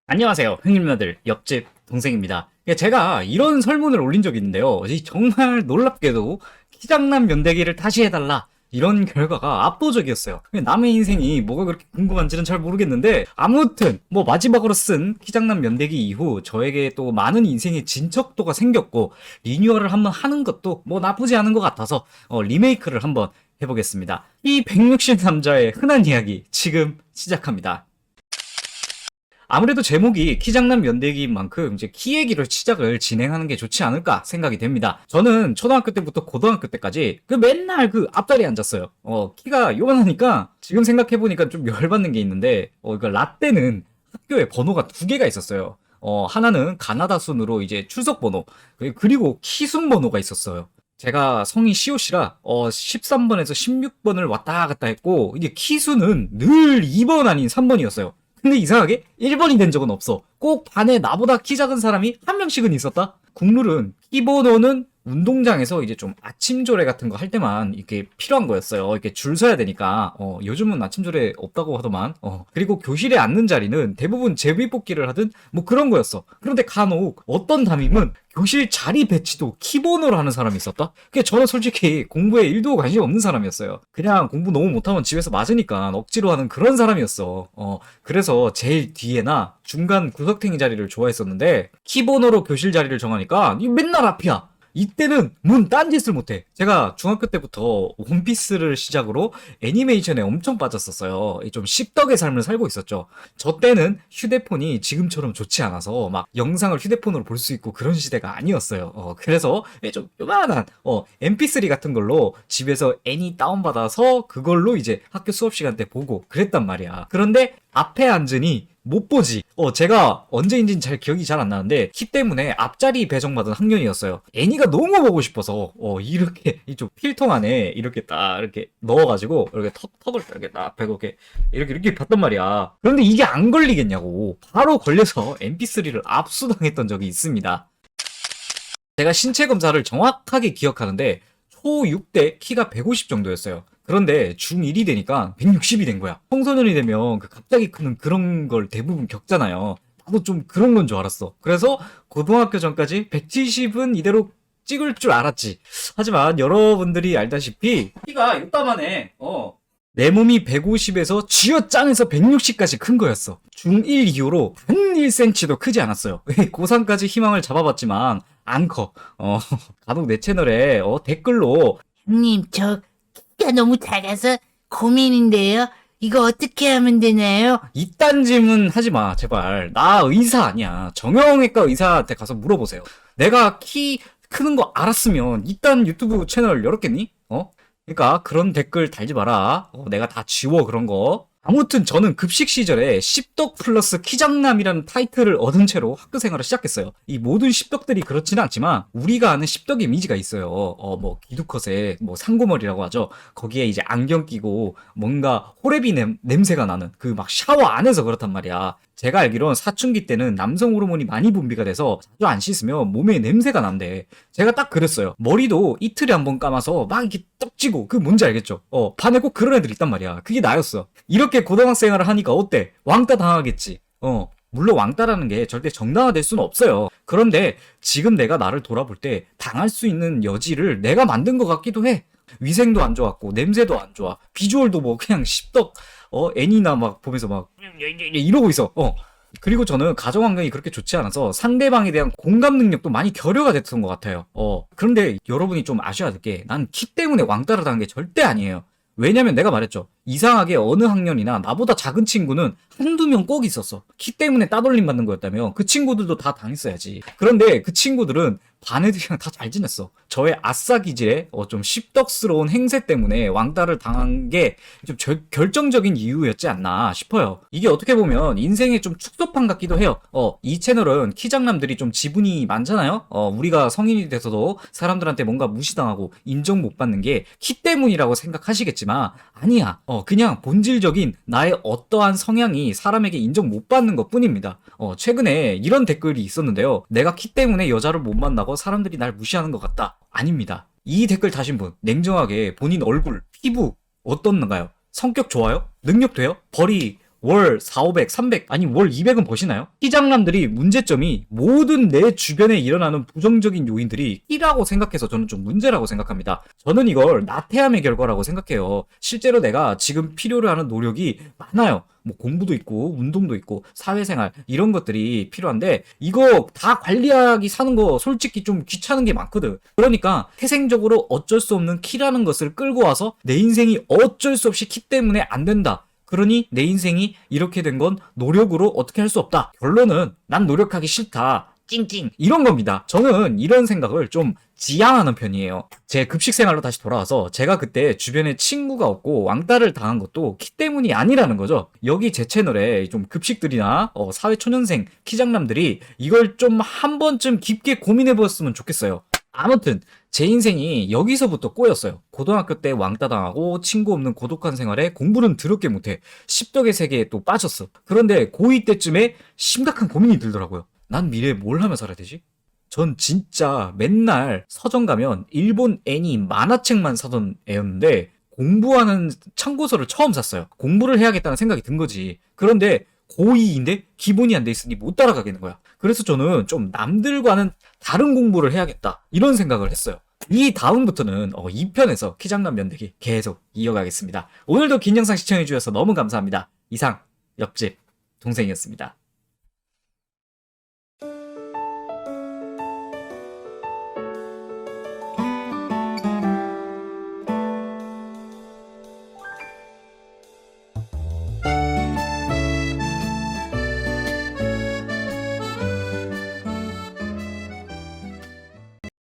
안녕하세요. 형님 누나들 옆집 동생입니다. 제가 이런 설문을 올린 적이 있는데요. 정말 놀랍게도 키장남 면대기를 다시 해달라. 이런 결과가 압도적이었어요. 남의 인생이 뭐가 그렇게 궁금한지는 잘 모르겠는데 아무튼 뭐 마지막으로 쓴 키장남 면대기 이후 저에게 또 많은 인생의 진척도가 생겼고 리뉴얼을 한번 하는 것도 뭐 나쁘지 않은 것 같아서 리메이크를 한번 해보겠습니다. 이 160남자의 흔한 이야기 지금 시작합니다. 아무래도 제목이 키장남 면대기인 만큼 이제 키 얘기로 시작을 진행하는 게 좋지 않을까 생각이 됩니다. 저는 초등학교 때부터 고등학교 때까지 맨날 앞자리에 앉았어요. 키가 요만하니까 지금 생각해보니까 좀 열받는 게 있는데, 라떼는 학교에 번호가 두 개가 있었어요. 하나는 가나다 순으로 이제 출석 번호, 그리고 키순 번호가 있었어요. 제가 성이 시옷이라 13번에서 16번을 왔다 갔다 했고, 이게 키수는 늘 2번 아닌 3번이었어요. 근데 이상하게 1번이 된 적은 없어. 꼭 반에 나보다 키 작은 사람이 한 명씩은 있었다? 국룰은 키번호는 운동장에서 이제 좀 아침 조례 같은 거 할 때만 이렇게 필요한 거였어요. 이렇게 줄 서야 되니까. 요즘은 아침 조례 없다고 하더만. 그리고 교실에 앉는 자리는 대부분 제비뽑기를 하든 뭐 그런 거였어. 그런데 간혹 어떤 담임은 교실 자리 배치도 키번호로 하는 사람이 있었다? 저는 솔직히 공부에 1도 관심 없는 사람이었어요. 그냥 공부 너무 못하면 집에서 맞으니까 억지로 하는 그런 사람이었어. 그래서 제일 뒤에나 중간 구석탱이 자리를 좋아했었는데 키번호로 교실 자리를 정하니까 맨날 앞이야. 이때는 딴짓을 못해. 제가 중학교 때부터 원피스를 시작으로 애니메이션에 엄청 빠졌었어요. 좀 씹덕의 삶을 살고 있었죠. 저 때는 휴대폰이 지금처럼 좋지 않아서 막 영상을 휴대폰으로 볼 수 있고 그런 시대가 아니었어요. 그래서 좀 요만한 MP3 같은 걸로 집에서 애니 다운받아서 그걸로 이제 학교 수업 시간 때 보고 그랬단 말이야. 그런데 앞에 앉으니 못 보지. 제가 언제인지는 잘 기억이 잘 안 나는데 키 때문에 앞자리 배정받은 학년이었어요. 애니가 너무 보고 싶어서 이렇게 이쪽 필통 안에 이렇게 딱 이렇게 넣어가지고 이렇게 턱을 이렇게 딱 빼고 이렇게 봤단 말이야. 그런데 이게 안 걸리겠냐고 바로 걸려서 MP3를 압수당했던 적이 있습니다. 제가 신체 검사를 정확하게 기억하는데 초6 때 키가 150 정도였어요. 그런데 중1이 되니까 160이 된 거야. 청소년이 되면 갑자기 크는 그런 걸 대부분 겪잖아요. 나도 좀 그런 건 줄 알았어. 그래서 고등학교 전까지 170은 이대로 찍을 줄 알았지. 하지만 여러분들이 알다시피 키가 요따만해. 내 몸이 150에서 쥐어짜내서 160까지 큰 거였어. 중1 이후로 단 1cm도 크지 않았어요. 고3까지 희망을 잡아봤지만 안 커. 간혹 내 채널에 댓글로 형님, 저 키가 너무 작아서 고민인데요. 이거 어떻게 하면 되나요? 이딴 질문 하지 마, 제발. 나 의사 아니야. 정형외과 의사한테 가서 물어보세요. 내가 키 크는 거 알았으면 이딴 유튜브 채널 열었겠니? 그러니까 그런 댓글 달지 마라. 내가 다 지워, 그런 거. 아무튼 저는 급식 시절에 씹덕 플러스 키장남이라는 타이틀을 얻은 채로 학교 생활을 시작했어요. 이 모든 씹덕들이 그렇지는 않지만 우리가 아는 씹덕 이미지가 있어요. 뭐 기두컷의 뭐 상고머리라고 하죠. 거기에 이제 안경 끼고 뭔가 호레비 냄새가 나는 그 막 샤워 안에서 그렇단 말이야. 제가 알기론 사춘기 때는 남성 호르몬이 많이 분비가 돼서 자주 안 씻으면 몸에 냄새가 난대. 제가 딱 그랬어요. 머리도 이틀에 한 번 감아서 막 이렇게 떡지고, 그 뭔지 알겠죠? 반에 꼭 그런 애들 있단 말이야. 그게 나였어. 이렇게 고등학생활을 하니까 어때? 왕따 당하겠지. 물론 왕따라는 게 절대 정당화될 수는 없어요. 그런데 지금 내가 나를 돌아볼 때 당할 수 있는 여지를 내가 만든 것 같기도 해. 위생도 안 좋았고 냄새도 안 좋아. 비주얼도 뭐 그냥 씹덕 애니나 막 보면서 막 이러고 있어. 그리고 저는 가정 환경이 그렇게 좋지 않아서 상대방에 대한 공감 능력도 많이 결여가 됐던 것 같아요. 그런데 여러분이 좀 아셔야 될 게, 난 키 때문에 왕따를 당한 게 절대 아니에요. 왜냐면 내가 말했죠. 이상하게 어느 학년이나 나보다 작은 친구는 한두 명 꼭 있었어. 키 때문에 따돌림 받는 거였다면 그 친구들도 다 당했어야지. 그런데 그 친구들은 반 애들이랑 다 잘 지냈어. 저의 아싸 기질에 좀 씹덕스러운 행세 때문에 왕따를 당한 게 좀 결정적인 이유였지 않나 싶어요. 이게 어떻게 보면 인생의 좀 축소판 같기도 해요. 이 채널은 키장남들이 좀 지분이 많잖아요. 우리가 성인이 돼서도 사람들한테 뭔가 무시당하고 인정 못 받는 게 키 때문이라고 생각하시겠지만 아니야. 그냥 본질적인 나의 어떠한 성향이 사람에게 인정 못 받는 것 뿐입니다. 최근에 이런 댓글이 있었는데요. 내가 키 때문에 여자를 못 만나고 사람들이 날 무시하는 것 같다. 아닙니다. 이 댓글 다신 분, 냉정하게 본인 얼굴, 피부 어떻는가요? 성격 좋아요? 능력 돼요? 벌이 월 4, 500, 300, 아니 월 200은 버시나요? 키장남들이 문제점이 모든 내 주변에 일어나는 부정적인 요인들이 끼라고 생각해서 저는 좀 문제라고 생각합니다. 저는 이걸 나태함의 결과라고 생각해요. 실제로 내가 지금 필요로 하는 노력이 많아요. 뭐 공부도 있고 운동도 있고 사회생활 이런 것들이 필요한데 이거 다 관리하기 사는 거 솔직히 좀 귀찮은 게 많거든. 그러니까 태생적으로 어쩔 수 없는 키라는 것을 끌고 와서 내 인생이 어쩔 수 없이 키 때문에 안 된다. 그러니 내 인생이 이렇게 된 건 노력으로 어떻게 할 수 없다. 결론은 난 노력하기 싫다. 찡찡 이런 겁니다. 저는 이런 생각을 좀 지향하는 편이에요. 제 급식 생활로 다시 돌아와서 제가 그때 주변에 친구가 없고 왕따를 당한 것도 키 때문이 아니라는 거죠. 여기 제 채널에 좀 급식들이나 사회초년생 키장남들이 이걸 좀 한 번쯤 깊게 고민해 보았으면 좋겠어요. 아무튼 제 인생이 여기서부터 꼬였어요. 고등학교 때 왕따 당하고 친구 없는 고독한 생활에 공부는 더럽게 못해. 십덕의 세계에 또 빠졌어. 그런데 고2 때쯤에 심각한 고민이 들더라고요. 난 미래에 뭘 하며 살아야 되지? 전 진짜 맨날 서점 가면 일본 애니 만화책만 사던 애였는데 공부하는 참고서를 처음 샀어요. 공부를 해야겠다는 생각이 든 거지. 그런데 고2인데 기본이 안 돼 있으니 못 따라가겠는 거야. 그래서 저는 좀 남들과는 다른 공부를 해야겠다. 이런 생각을 했어요. 이 다음부터는 2편에서 키장남 면대기 계속 이어가겠습니다. 오늘도 긴 영상 시청해주셔서 너무 감사합니다. 이상 옆집 동생이었습니다.